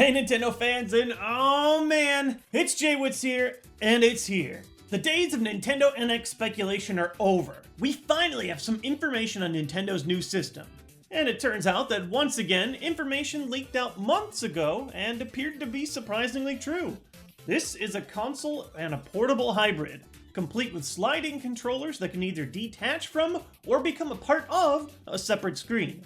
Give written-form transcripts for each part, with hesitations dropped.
Hey Nintendo fans, and oh man, it's Jaywitz here, and it's here. The days of Nintendo NX speculation are over. We finally have some information on Nintendo's new system. And it turns out that once again, information leaked out months ago and appeared to be surprisingly true. This is a console and a portable hybrid, complete with sliding controllers that can either detach from or become a part of a separate screen.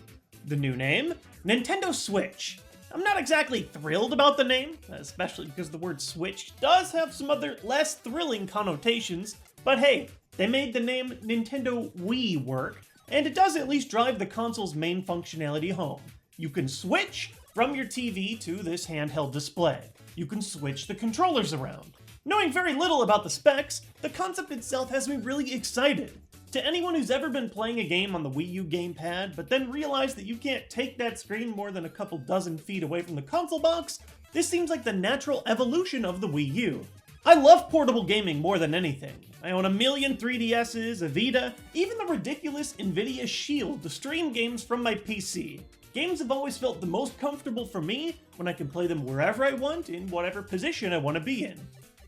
The new name? Nintendo Switch. I'm not exactly thrilled about the name, especially because the word Switch does have some other less thrilling connotations, but hey, they made the name Nintendo Wii work, and it does at least drive the console's main functionality home. You can switch from your TV to this handheld display. You can switch the controllers around. Knowing very little about the specs, the concept itself has me really excited. To anyone who's ever been playing a game on the Wii U gamepad, but then realized that you can't take that screen more than a couple dozen feet away from the console box, this seems like the natural evolution of the Wii U. I love portable gaming more than anything. I own a million 3DSs, a Vita, even the ridiculous Nvidia Shield to stream games from my PC. Games have always felt the most comfortable for me when I can play them wherever I want, in whatever position I want to be in.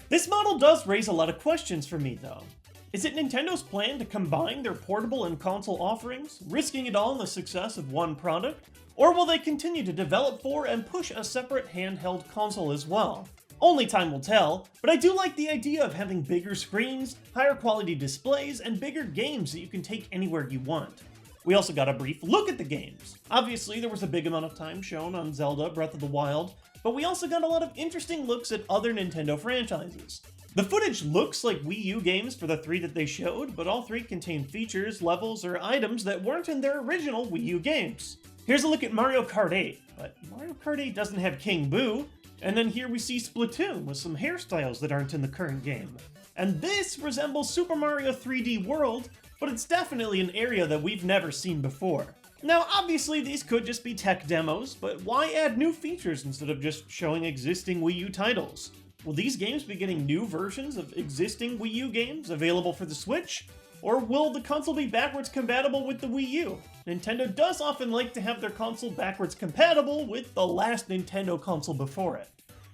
This model does raise a lot of questions for me though. Is it Nintendo's plan to combine their portable and console offerings, risking it all in the success of one product? Or will they continue to develop for and push a separate handheld console as well? Only time will tell, but I do like the idea of having bigger screens, higher quality displays, and bigger games that you can take anywhere you want. We also got a brief look at the games. Obviously, there was a big amount of time shown on Zelda Breath of the Wild, but we also got a lot of interesting looks at other Nintendo franchises. The footage looks like Wii U games for the three that they showed, but all three contain features, levels, or items that weren't in their original Wii U games. Here's a look at Mario Kart 8, but Mario Kart 8 doesn't have King Boo, and then here we see Splatoon with some hairstyles that aren't in the current game. And this resembles Super Mario 3D World, but it's definitely an area that we've never seen before. Now, obviously these could just be tech demos, but why add new features instead of just showing existing Wii U titles? Will these games be getting new versions of existing Wii U games available for the Switch? Or will the console be backwards compatible with the Wii U? Nintendo does often like to have their console backwards compatible with the last Nintendo console before it.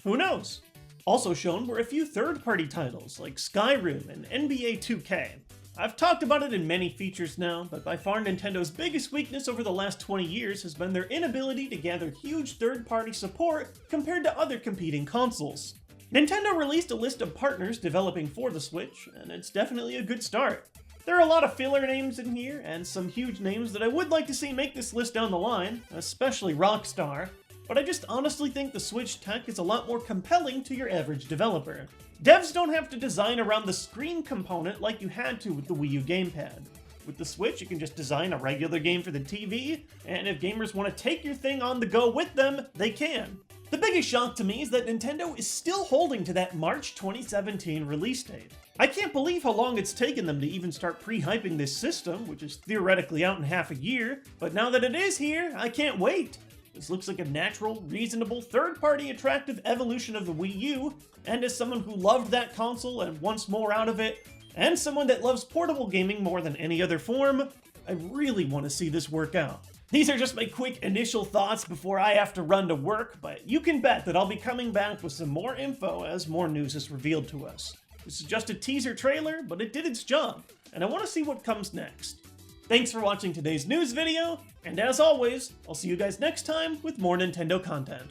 Who knows? Also shown were a few third-party titles like Skyrim and NBA 2K. I've talked about it in many features now, but by far Nintendo's biggest weakness over the last 20 years has been their inability to gather huge third-party support compared to other competing consoles. Nintendo released a list of partners developing for the Switch, and it's definitely a good start. There are a lot of filler names in here, and some huge names that I would like to see make this list down the line, especially Rockstar, but I just honestly think the Switch tech is a lot more compelling to your average developer. Devs don't have to design around the screen component like you had to with the Wii U gamepad. With the Switch, you can just design a regular game for the TV, and if gamers want to take your thing on the go with them, they can. The biggest shock to me is that Nintendo is still holding to that March 2017 release date. I can't believe how long it's taken them to even start pre-hyping this system, which is theoretically out in half a year, but now that it is here, I can't wait. This looks like a natural, reasonable, third-party attractive evolution of the Wii U, and as someone who loved that console and wants more out of it, and someone that loves portable gaming more than any other form, I really want to see this work out. These are just my quick initial thoughts before I have to run to work, but you can bet that I'll be coming back with some more info as more news is revealed to us. This is just a teaser trailer, but it did its job, and I want to see what comes next. Thanks for watching today's news video, and as always, I'll see you guys next time with more Nintendo content.